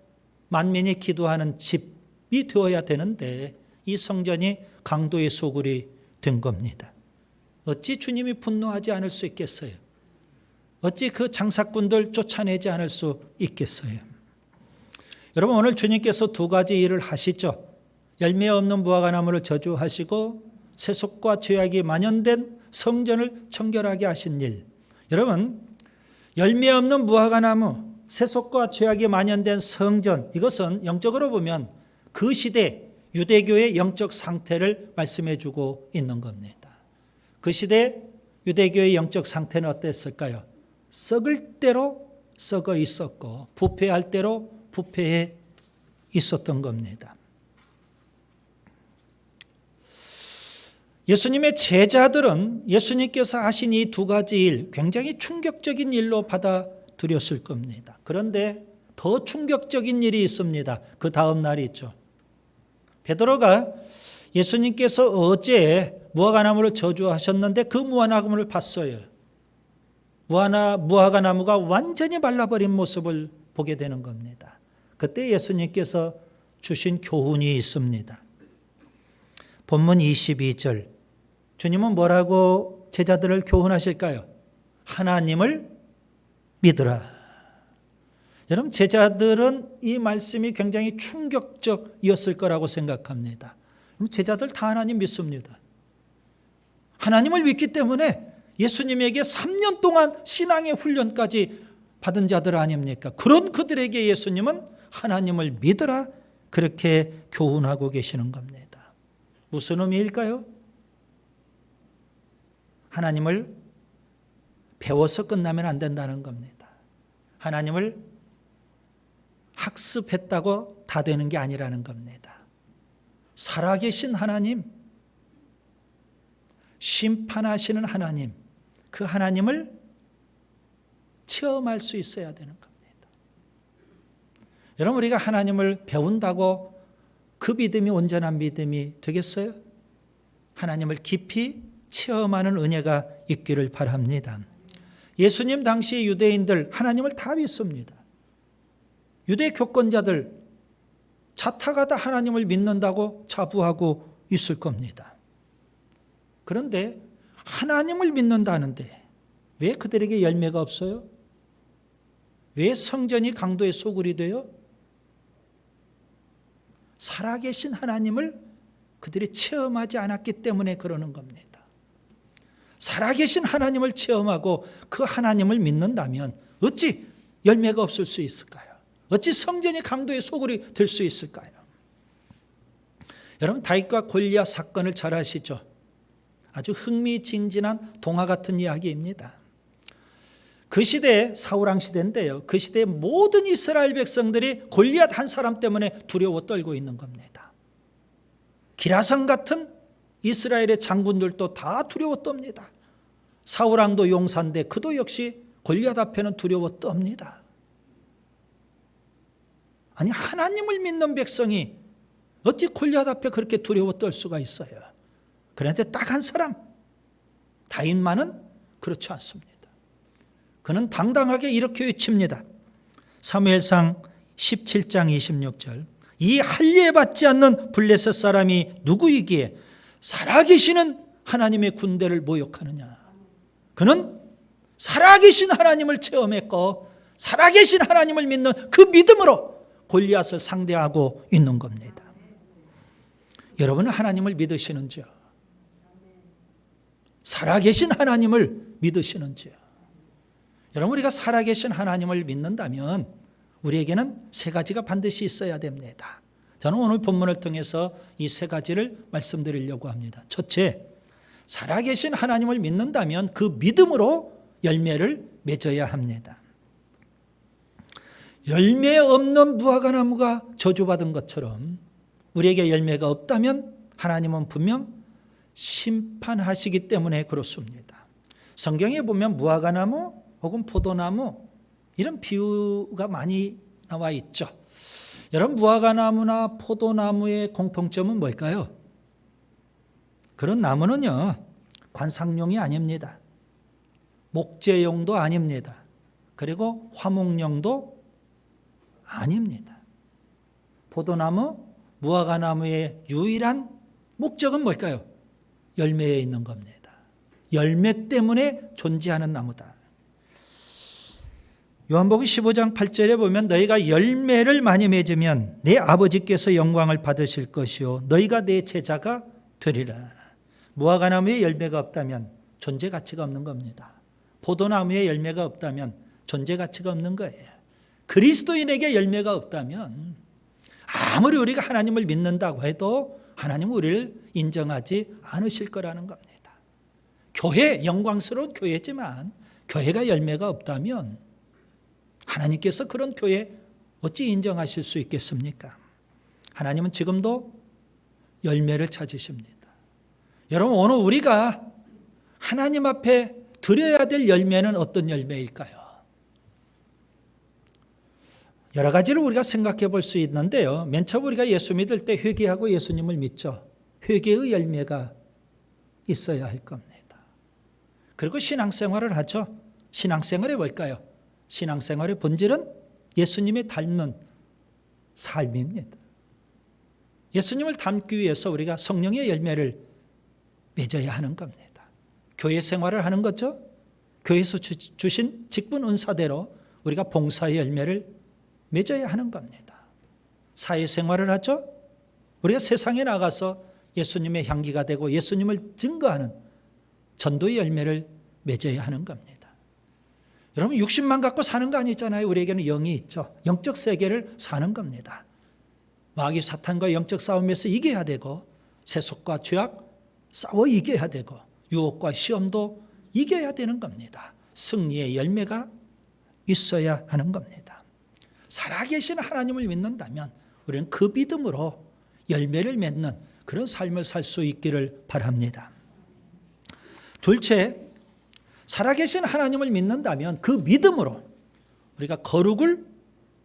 만민이 기도하는 집이 되어야 되는데 이 성전이 강도의 소굴이 된 겁니다. 어찌 주님이 분노하지 않을 수 있겠어요? 어찌 그 장사꾼들 쫓아내지 않을 수 있겠어요? 여러분, 오늘 주님께서 두 가지 일을 하시죠. 열매 없는 무화과나무를 저주하시고 세속과 죄악이 만연된 성전을 청결하게 하신 일. 여러분, 열매 없는 무화과나무, 세속과 죄악이 만연된 성전, 이것은 영적으로 보면 그 시대 유대교의 영적 상태를 말씀해 주고 있는 겁니다. 그 시대 유대교의 영적 상태는 어땠을까요? 썩을 대로 썩어 있었고 부패할 대로 부패해 있었던 겁니다. 예수님의 제자들은 예수님께서 하신 이 두 가지 일, 굉장히 충격적인 일로 받아들였을 겁니다. 그런데 더 충격적인 일이 있습니다. 그 다음 날이 있죠. 베드로가 예수님께서 어제 무화과나무를 저주하셨는데 그 무화과나무를 봤어요. 무화과나무가 완전히 말라버린 모습을 보게 되는 겁니다. 그때 예수님께서 주신 교훈이 있습니다. 본문 22절, 주님은 뭐라고 제자들을 교훈하실까요? 하나님을 믿으라. 여러분, 제자들은 이 말씀이 굉장히 충격적이었을 거라고 생각합니다. 제자들 다 하나님 믿습니다. 하나님을 믿기 때문에 예수님에게 3년 동안 신앙의 훈련까지 받은 자들 아닙니까? 그런 그들에게 예수님은 하나님을 믿으라 그렇게 교훈하고 계시는 겁니다. 무슨 의미일까요? 하나님을 배워서 끝나면 안 된다는 겁니다. 하나님을 학습했다고 다 되는 게 아니라는 겁니다. 살아계신 하나님, 심판하시는 하나님, 그 하나님을 체험할 수 있어야 되는 겁니다. 여러분, 우리가 하나님을 배운다고 그 믿음이 온전한 믿음이 되겠어요? 하나님을 깊이 체험하는 은혜가 있기를 바랍니다. 예수님 당시 유대인들 하나님을 다 믿습니다. 유대 교권자들 자타가 다 하나님을 믿는다고 자부하고 있을 겁니다. 그런데 하나님을 믿는다는데 왜 그들에게 열매가 없어요? 왜 성전이 강도의 소굴이 돼요? 살아계신 하나님을 그들이 체험하지 않았기 때문에 그러는 겁니다. 살아계신 하나님을 체험하고 그 하나님을 믿는다면 어찌 열매가 없을 수 있을까요? 어찌 성전이 강도의 소굴이 될 수 있을까요? 여러분, 다윗과 골리앗 사건을 잘 아시죠? 아주 흥미진진한 동화 같은 이야기입니다. 그 시대에 사울왕 시대인데요. 그 시대의 모든 이스라엘 백성들이 골리앗 한 사람 때문에 두려워 떨고 있는 겁니다. 기라성 같은 이스라엘의 장군들도 다 두려워 떱니다. 사울왕도 용사인데 그도 역시 골리앗 앞에는 두려워 떱니다. 아니, 하나님을 믿는 백성이 어찌 골리앗 앞에 그렇게 두려워 떨 수가 있어요? 그런데 딱 한 사람, 다윗만은 그렇지 않습니다. 그는 당당하게 이렇게 외칩니다. 사무엘상 17장 26절. 이 할례받지 않는 블레셋 사람이 누구이기에 살아계시는 하나님의 군대를 모욕하느냐. 그는 살아계신 하나님을 체험했고 살아계신 하나님을 믿는 그 믿음으로 골리앗을 상대하고 있는 겁니다. 여러분은 하나님을 믿으시는지요? 살아계신 하나님을 믿으시는지요? 여러분, 우리가 살아계신 하나님을 믿는다면 우리에게는 세 가지가 반드시 있어야 됩니다. 저는 오늘 본문을 통해서 이 세 가지를 말씀드리려고 합니다. 첫째, 살아계신 하나님을 믿는다면 그 믿음으로 열매를 맺어야 합니다. 열매 없는 무화과나무가 저주받은 것처럼 우리에게 열매가 없다면 하나님은 분명 심판하시기 때문에 그렇습니다. 성경에 보면 무화과나무 혹은 포도나무 이런 비유가 많이 나와 있죠. 여러분, 무화과나무나 포도나무의 공통점은 뭘까요? 그런 나무는요, 관상용이 아닙니다. 목재용도 아닙니다. 그리고 화목용도 아닙니다. 포도나무, 무화과나무의 유일한 목적은 뭘까요? 열매에 있는 겁니다. 열매 때문에 존재하는 나무다. 요한복음 15장 8절에 보면 너희가 열매를 많이 맺으면 내 아버지께서 영광을 받으실 것이요 너희가 내 제자가 되리라. 무화과나무에 열매가 없다면 존재 가치가 없는 겁니다. 포도나무에 열매가 없다면 존재 가치가 없는 거예요. 그리스도인에게 열매가 없다면 아무리 우리가 하나님을 믿는다고 해도 하나님은 우리를 인정하지 않으실 거라는 겁니다. 교회, 영광스러운 교회지만 교회가 열매가 없다면 하나님께서 그런 교회 어찌 인정하실 수 있겠습니까? 하나님은 지금도 열매를 찾으십니다. 여러분, 오늘 우리가 하나님 앞에 드려야 될 열매는 어떤 열매일까요? 여러 가지를 우리가 생각해 볼 수 있는데요. 맨 처음 우리가 예수 믿을 때 회개하고 예수님을 믿죠. 회개의 열매가 있어야 할 겁니다. 그리고 신앙생활을 하죠. 신앙생활이 뭘까요? 신앙생활의 본질은 예수님의 닮은 삶입니다. 예수님을 닮기 위해서 우리가 성령의 열매를 맺어야 하는 겁니다. 교회 생활을 하는 거죠. 교회에서 주신 직분 은사대로 우리가 봉사의 열매를 맺어야 하는 겁니다. 사회생활을 하죠. 우리가 세상에 나가서 예수님의 향기가 되고 예수님을 증거하는 전도의 열매를 맺어야 하는 겁니다. 여러분 60만 갖고 사는 거 아니잖아요. 우리에게는 영이 있죠. 영적 세계를 사는 겁니다. 마귀 사탄과 영적 싸움에서 이겨야 되고 세속과 죄악 싸워 이겨야 되고 유혹과 시험도 이겨야 되는 겁니다. 승리의 열매가 있어야 하는 겁니다. 살아계신 하나님을 믿는다면 우리는 그 믿음으로 열매를 맺는 그런 삶을 살 수 있기를 바랍니다. 둘째, 살아계신 하나님을 믿는다면 그 믿음으로 우리가 거룩을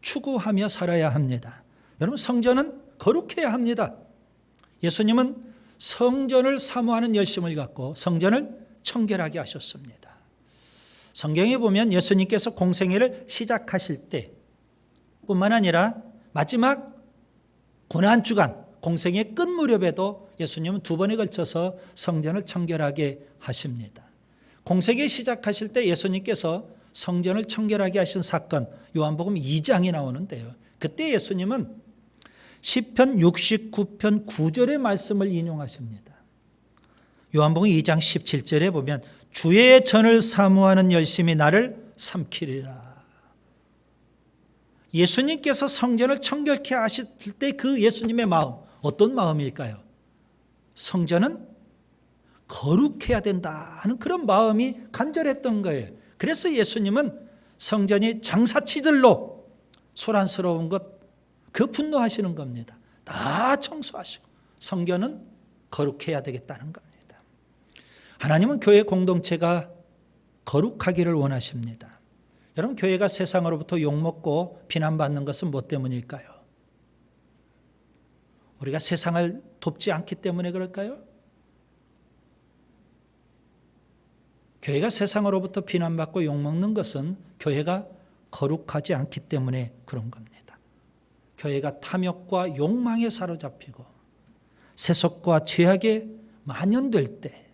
추구하며 살아야 합니다. 여러분 성전은 거룩해야 합니다. 예수님은 성전을 사모하는 열심을 갖고 성전을 청결하게 하셨습니다. 성경에 보면 예수님께서 공생애를 시작하실 때 뿐만 아니라 마지막 고난주간 공생의 끝 무렵에도 예수님은 2번에 걸쳐서 성전을 청결하게 하십니다. 공생애 시작하실 때 예수님께서 성전을 청결하게 하신 사건 요한복음 2장이 나오는데요. 그때 예수님은 시편 69편 9절의 말씀을 인용하십니다. 요한복음 2장 17절에 보면 주의 전을 사모하는 열심이 나를 삼키리라. 예수님께서 성전을 청결케 하실 때 그 예수님의 마음 어떤 마음일까요? 성전은 거룩해야 된다 하는 그런 마음이 간절했던 거예요. 그래서 예수님은 성전이 장사치들로 소란스러운 것 그 분노하시는 겁니다. 다 청소하시고 성전은 거룩해야 되겠다는 겁니다. 하나님은 교회 공동체가 거룩하기를 원하십니다. 여러분 교회가 세상으로부터 욕먹고 비난받는 것은 뭐 때문일까요? 우리가 세상을 돕지 않기 때문에 그럴까요? 교회가 세상으로부터 비난받고 욕먹는 것은 교회가 거룩하지 않기 때문에 그런 겁니다. 교회가 탐욕과 욕망에 사로잡히고 세속과 죄악에 만연될 때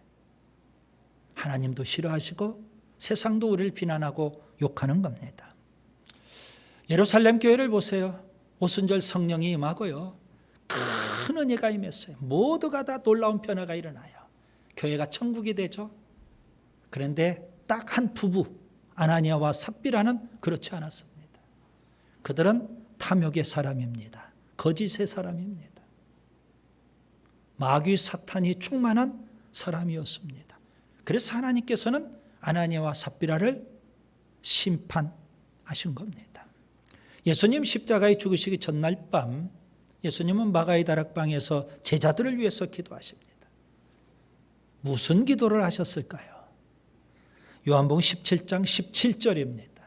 하나님도 싫어하시고 세상도 우리를 비난하고 욕하는 겁니다. 예루살렘 교회를 보세요. 오순절 성령이 임하고요. 큰 은혜가 임했어요. 모두가 다 놀라운 변화가 일어나요. 교회가 천국이 되죠. 그런데 딱 한 부부 아나니아와 삽비라는 그렇지 않았습니다. 그들은 탐욕의 사람입니다. 거짓의 사람입니다. 마귀 사탄이 충만한 사람이었습니다. 그래서 하나님께서는 아나니아와 삽비라를 심판하신 겁니다. 예수님 십자가에 죽으시기 전날 밤 예수님은 마가의 다락방에서 제자들을 위해서 기도하십니다. 무슨 기도를 하셨을까요? 요한복음 17장 17절입니다.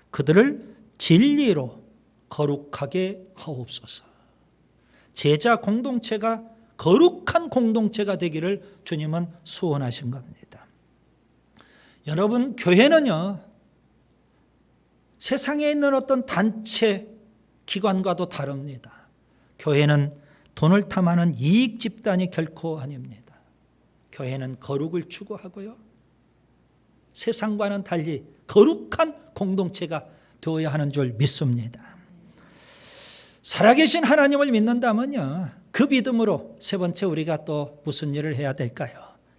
그들을 진리로 거룩하게 하옵소서. 제자 공동체가 거룩한 공동체가 되기를 주님은 소원하신 겁니다. 여러분 교회는요 세상에 있는 어떤 단체 기관과도 다릅니다. 교회는 돈을 탐하는 이익 집단이 결코 아닙니다. 교회는 거룩을 추구하고요 세상과는 달리 거룩한 공동체가 되어야 하는 줄 믿습니다. 살아계신 하나님을 믿는다면요 그 믿음으로 세 번째 우리가 또 무슨 일을 해야 될까요?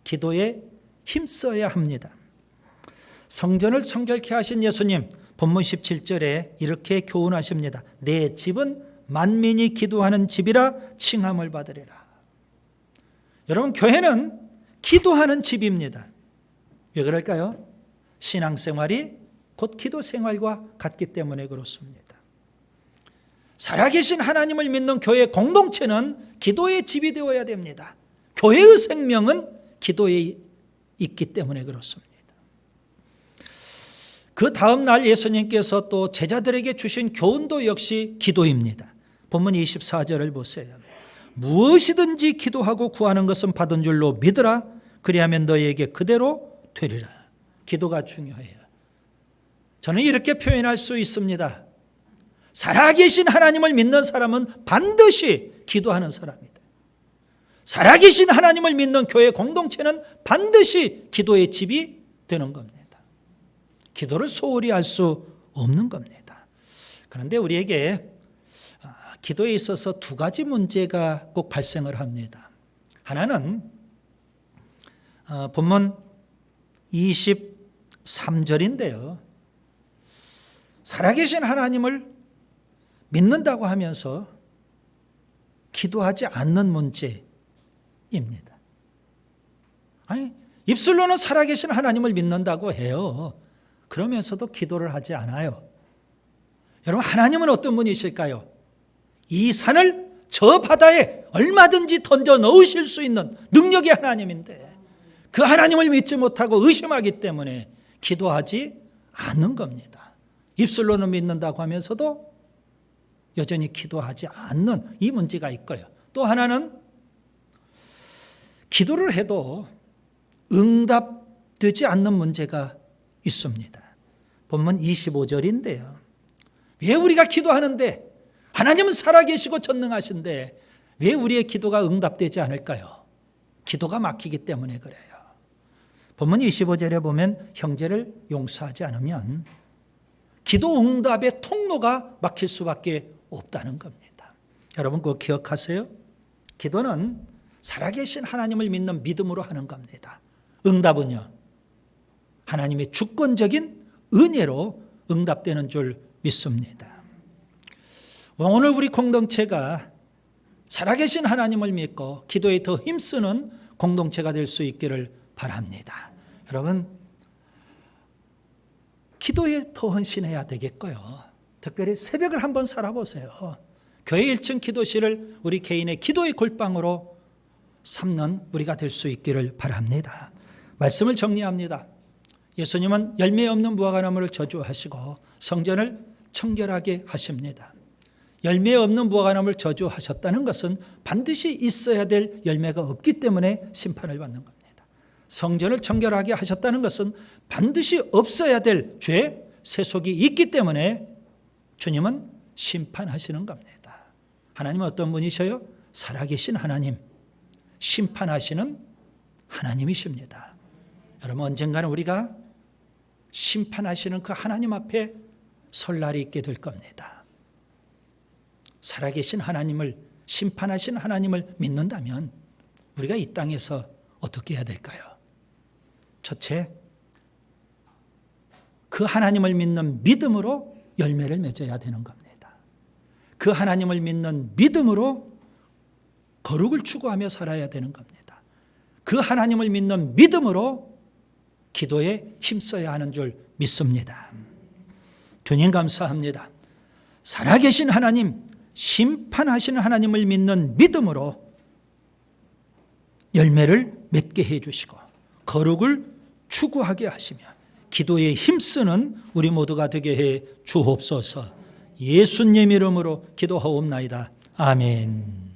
기도에 힘써야 합니다. 성전을 청결케 하신 예수님 본문 17절에 이렇게 교훈하십니다. 내 집은 만민이 기도하는 집이라 칭함을 받으리라. 여러분 교회는 기도하는 집입니다. 왜 그럴까요? 신앙생활이 곧 기도생활과 같기 때문에 그렇습니다. 살아계신 하나님을 믿는 교회 공동체는 기도의 집이 되어야 됩니다. 교회의 생명은 기도에 있기 때문에 그렇습니다. 그 다음 날 예수님께서 또 제자들에게 주신 교훈도 역시 기도입니다. 본문 24절을 보세요. 무엇이든지 기도하고 구하는 것은 받은 줄로 믿으라. 그리하면 너희에게 그대로 되리라. 기도가 중요해요. 저는 이렇게 표현할 수 있습니다. 살아계신 하나님을 믿는 사람은 반드시 기도하는 사람이다. 살아계신 하나님을 믿는 교회 공동체는 반드시 기도의 집이 되는 겁니다. 기도를 소홀히 할 수 없는 겁니다. 그런데 우리에게 기도에 있어서 두 가지 문제가 꼭 발생을 합니다. 하나는 본문 23절인데요. 살아계신 하나님을 믿는다고 하면서 기도하지 않는 문제입니다. 아니, 입술로는 살아계신 하나님을 믿는다고 해요. 그러면서도 기도를 하지 않아요. 여러분, 하나님은 어떤 분이실까요? 이 산을 저 바다에 얼마든지 던져 넣으실 수 있는 능력의 하나님인데 그 하나님을 믿지 못하고 의심하기 때문에 기도하지 않는 겁니다. 입술로는 믿는다고 하면서도 여전히 기도하지 않는 이 문제가 있고요. 또 하나는 기도를 해도 응답되지 않는 문제가 있습니다. 본문 25절인데요. 왜 우리가 기도하는데 하나님은 살아계시고 전능하신데 왜 우리의 기도가 응답되지 않을까요? 기도가 막히기 때문에 그래요. 본문 25절에 보면 형제를 용서하지 않으면 기도 응답의 통로가 막힐 수밖에 없다는 겁니다. 여러분 꼭 기억하세요. 기도는 살아계신 하나님을 믿는 믿음으로 하는 겁니다. 응답은요, 하나님의 주권적인 은혜로 응답되는 줄 믿습니다. 오늘 우리 공동체가 살아계신 하나님을 믿고 기도에 더 힘쓰는 공동체가 될 수 있기를 바랍니다. 여러분, 기도에 더 헌신해야 되겠고요. 특별히 새벽을 한번 살아보세요. 교회 1층 기도실을 우리 개인의 기도의 골방으로 삼는 우리가 될 수 있기를 바랍니다. 말씀을 정리합니다. 예수님은 열매 없는 무화과나무를 저주하시고 성전을 청결하게 하십니다. 열매 없는 무화과나무를 저주하셨다는 것은 반드시 있어야 될 열매가 없기 때문에 심판을 받는 겁니다. 성전을 청결하게 하셨다는 것은 반드시 없어야 될 죄, 세속이 있기 때문에 주님은 심판하시는 겁니다. 하나님은 어떤 분이셔요? 살아계신 하나님, 심판하시는 하나님이십니다. 여러분, 언젠가는 우리가 심판하시는 그 하나님 앞에 설 날이 있게 될 겁니다. 살아계신 하나님을, 심판하신 하나님을 믿는다면 우리가 이 땅에서 어떻게 해야 될까요? 첫째, 그 하나님을 믿는 믿음으로 열매를 맺어야 되는 겁니다. 그 하나님을 믿는 믿음으로 거룩을 추구하며 살아야 되는 겁니다. 그 하나님을 믿는 믿음으로 기도에 힘써야 하는 줄 믿습니다. 주님 감사합니다. 살아계신 하나님, 심판하시는 하나님을 믿는 믿음으로 열매를 맺게 해주시고 거룩을 추구하게 하시며 기도에 힘쓰는 우리 모두가 되게 해 주옵소서. 예수님 이름으로 기도하옵나이다. 아멘.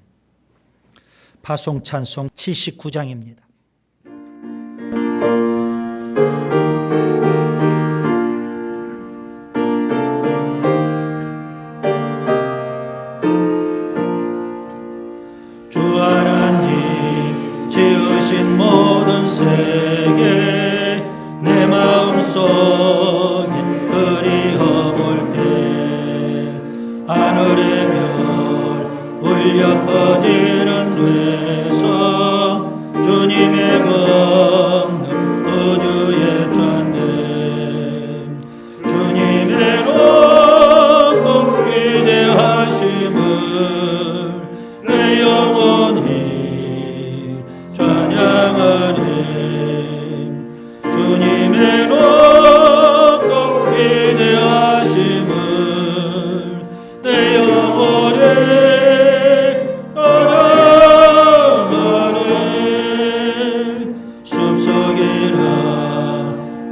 파송 찬송 79장입니다. 주 하나님 지으신 모든 세계 내 마음속에 그리워볼 때 하늘의 별 울려 뻗이는 데서 주님의 걷는 우주의 전대 주님의 높고 위대하심을 내 영혼이 찬양하네. 주님의 높고 위대하심을 내 영혼에 찬양하네. 숲속이나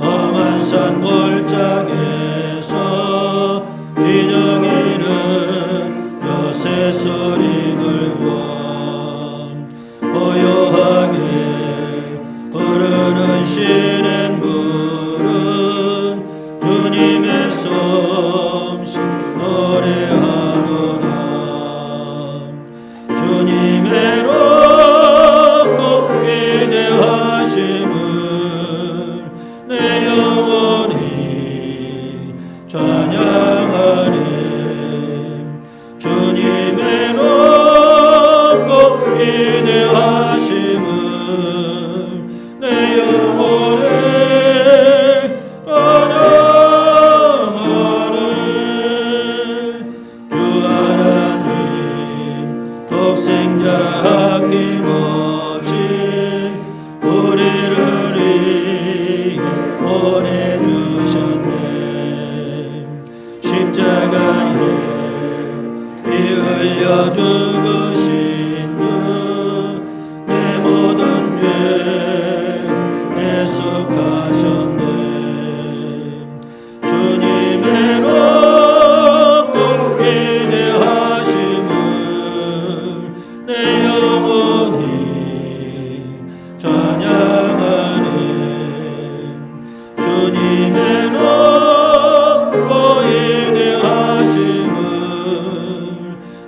험한 산 골짜기에서 기적이는 여새 소리 들고 고요하게 흐르는 시냇물은 주님의 솜씨 노래하도다. 주님의 높고 위대하심을 내 영혼이 찬양하네. 빌려 죽으신 주 내 모든 죄 애속하셨네. 주님의 높고 위대하심을 내 영혼이 찬양하네. 주님의 높고 위대하심을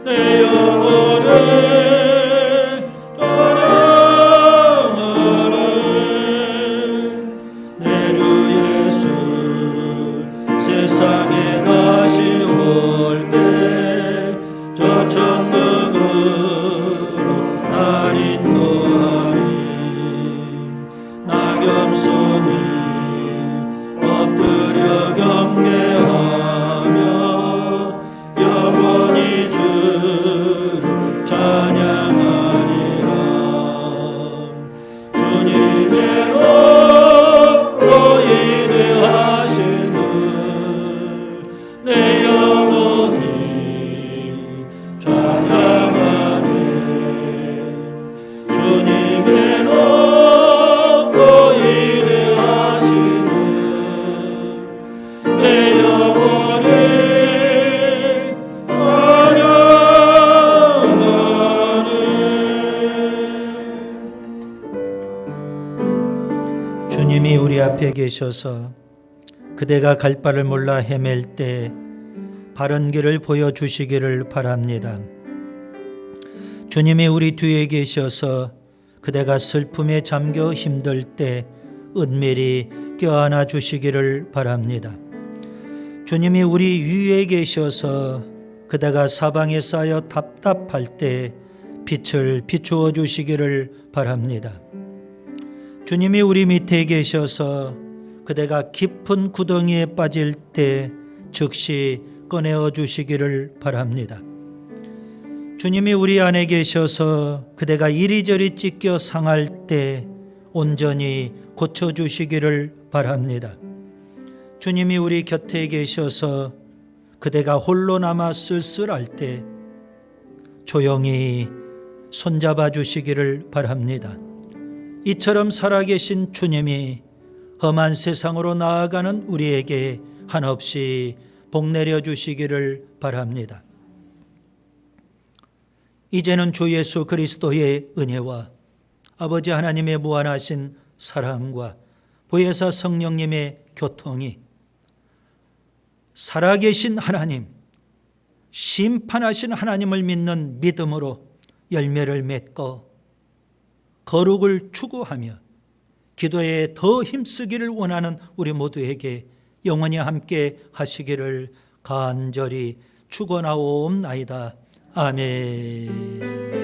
내 영혼이 찬양하네. 내 주 예수 세상에 다시 올 때 저 천국으로 날 인도하리. 나 겸손히 엎드려 경배하며 영원히 주를 찬양하리라. 주님의 높고 위대하심을 내 영혼이 찬양하네. 주님의 높고 위대하심을 내 영혼이 찬양하네. 주님이 우리 앞에 계셔서 그대가 갈 바를 몰라 헤맬 때 바른 길을 보여주시기를 바랍니다. 주님이 우리 뒤에 계셔서 그대가 슬픔에 잠겨 힘들 때 은밀히 껴안아 주시기를 바랍니다. 주님이 우리 위에 계셔서 그대가 사방에 쌓여 답답할 때 빛을 비추어 주시기를 바랍니다. 주님이 우리 밑에 계셔서 그대가 깊은 구덩이에 빠질 때 즉시 꺼내어 주시기를 바랍니다. 주님이 우리 안에 계셔서 그대가 이리저리 찢겨 상할 때 온전히 고쳐주시기를 바랍니다. 주님이 우리 곁에 계셔서 그대가 홀로 남아 쓸쓸할 때 조용히 손잡아 주시기를 바랍니다. 이처럼 살아계신 주님이 험한 세상으로 나아가는 우리에게 한없이 복 내려 주시기를 바랍니다. 이제는 주 예수 그리스도의 은혜와 아버지 하나님의 무한하신 사랑과 보혜사 성령님의 교통이 살아계신 하나님, 심판하신 하나님을 믿는 믿음으로 열매를 맺고 거룩을 추구하며 기도에 더 힘쓰기를 원하는 우리 모두에게 영원히 함께 하시기를 간절히 축원하옵나이다. 아멘.